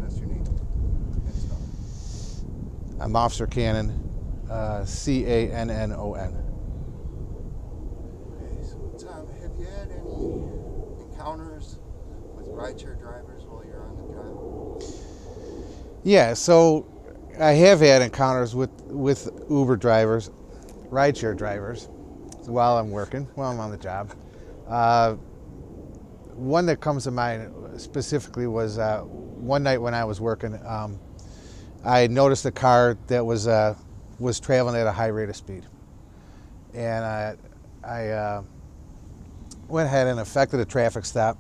us your name and spell it. I'm Officer Cannon, Cannon. Okay, so Tom, have you had any encounters with rideshare drivers while you're on the job? Yeah, so I have had encounters with Uber drivers, rideshare drivers, while I'm on the job. One that comes to mind specifically was one night when I was working. I noticed a car that was traveling at a high rate of speed, and I went ahead and effected a traffic stop,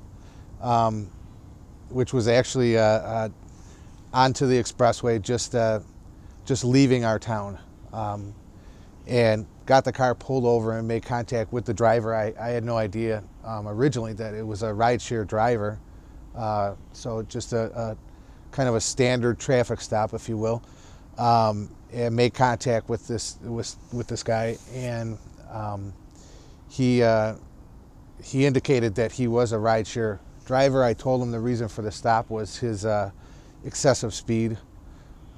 which was actually onto the expressway, just leaving our town, and got the car pulled over and made contact with the driver. I had no idea originally that it was a rideshare driver, so just a kind of a standard traffic stop, if you will, and made contact with this guy, and he indicated that he was a rideshare driver. I told him the reason for the stop was his excessive speed,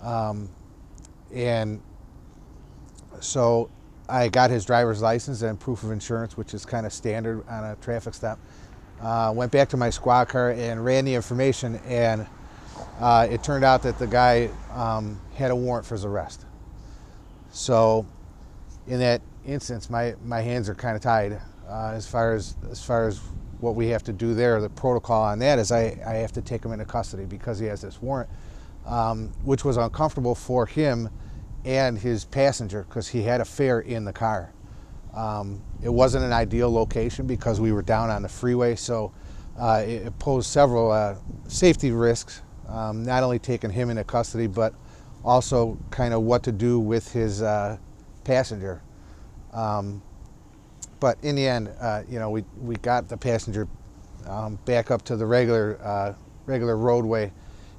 and so I got his driver's license and proof of insurance, which is kind of standard on a traffic stop. Went back to my squad car and ran the information, and it turned out that the guy had a warrant for his arrest. So in that instance, my hands are kind of tied as far as what we have to do there. The protocol on that is I have to take him into custody because he has this warrant, which was uncomfortable for him and his passenger because he had a fare in the car. It wasn't an ideal location because we were down on the freeway, so it posed several safety risks, not only taking him into custody, but also kind of what to do with his passenger. But in the end, we got the passenger back up to the regular roadway,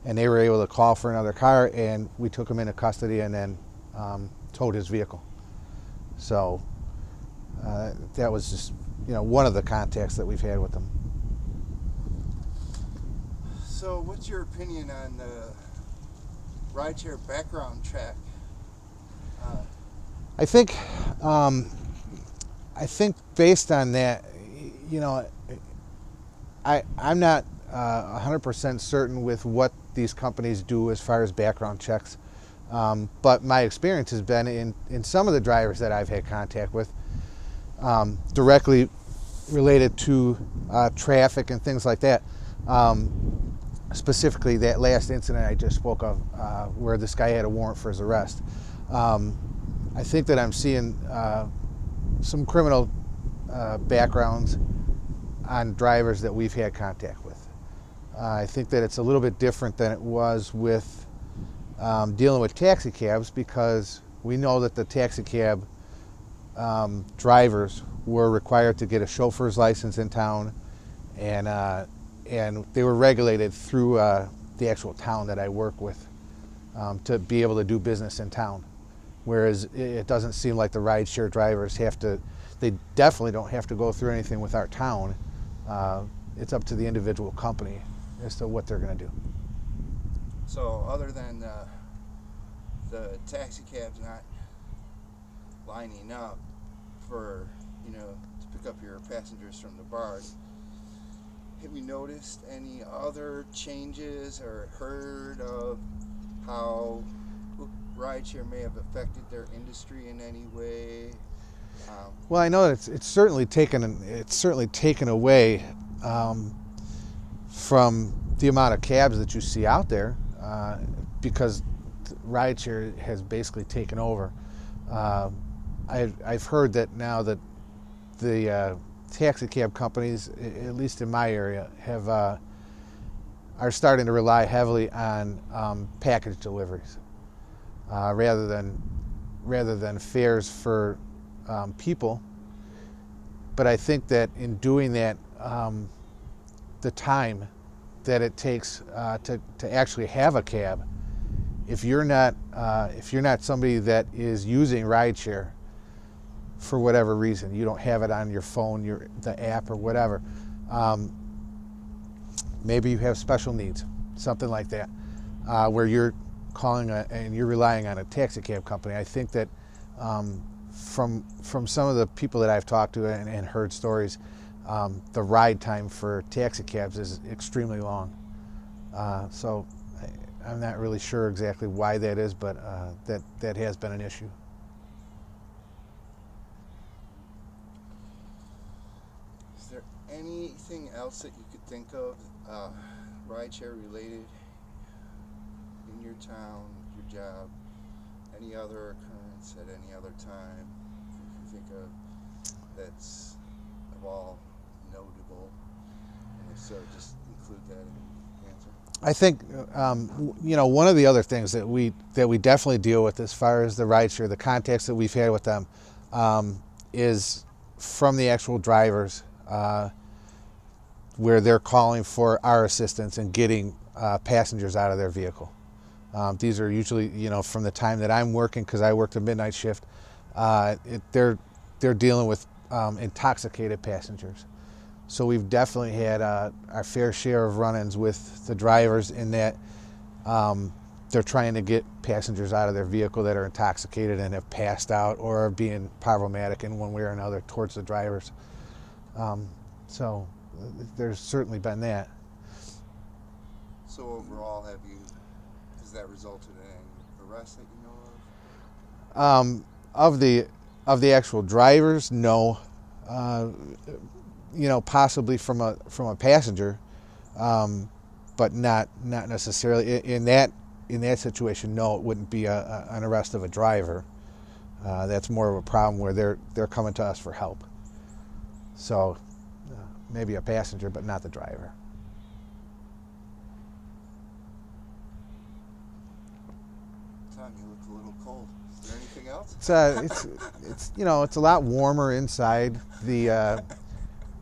and they were able to call for another car, and we took him into custody and then towed his vehicle. So that was just one of the contacts that we've had with them. So what's your opinion on the rideshare background check? I think based on that, I'm not 100% certain with what these companies do as far as background checks, but my experience has been in some of the drivers that I've had contact with, directly related to traffic and things like that. Specifically, that last incident I just spoke of, where this guy had a warrant for his arrest. I think that I'm seeing some criminal backgrounds on drivers that we've had contact with. I think that it's a little bit different than it was with dealing with taxi cabs, because we know that the taxi cab drivers were required to get a chauffeur's license in town, and they were regulated through the actual town that I work with to be able to do business in town. Whereas it doesn't seem like the rideshare drivers they definitely don't have to go through anything with our town. It's up to the individual company as to what they're going to do. So other than the taxi cabs not lining up for, to pick up your passengers from the bars, have you noticed any other changes or heard of how rideshare may have affected their industry in any way? Well, I know that it's certainly taken away from the amount of cabs that you see out there, because rideshare has basically taken over. I've heard that now that the taxi cab companies, at least in my area, are starting to rely heavily on package deliveries rather than fares for people. But I think that in doing that, the time that it takes to actually have a cab, if you're not somebody that is using rideshare for whatever reason, you don't have it on your phone, the app or whatever, maybe you have special needs, something like that. where you're calling and you're relying on a taxi cab company. I think that from some of the people that I've talked to and heard stories, the ride time for taxi cabs is extremely long. So I'm not really sure exactly why that is, but that has been an issue. Is there anything else that you could think of, rideshare related, in your town, your job, any other occurrence at any other time you can think of that's of all notable? And if so, just include that in the answer. I think one of the other things that we definitely deal with as far as the rideshare, the contacts that we've had with them, is from the actual drivers, where they're calling for our assistance in getting passengers out of their vehicle. These are usually, from the time that I'm working, because I worked a midnight shift, they're dealing with intoxicated passengers. So we've definitely had our fair share of run-ins with the drivers in that they're trying to get passengers out of their vehicle that are intoxicated and have passed out or are being problematic in one way or another towards the drivers. So there's certainly been that. So overall, has that resulted in any arrests that you know of? Of the actual drivers, no. Possibly from a passenger, but not necessarily in that situation. No, it wouldn't be an arrest of a driver. That's more of a problem where they're coming to us for help. So maybe a passenger, but not the driver. Tom, you look a little cold. Is there anything else? It's a lot warmer inside the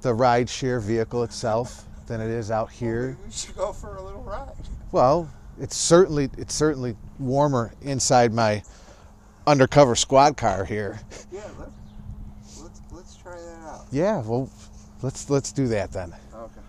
rideshare vehicle itself than it is out here. Well, maybe we should go for a little ride. Well, it's certainly warmer inside my undercover squad car here. Yeah, let's try that out. Yeah, well, let's do that then. Okay.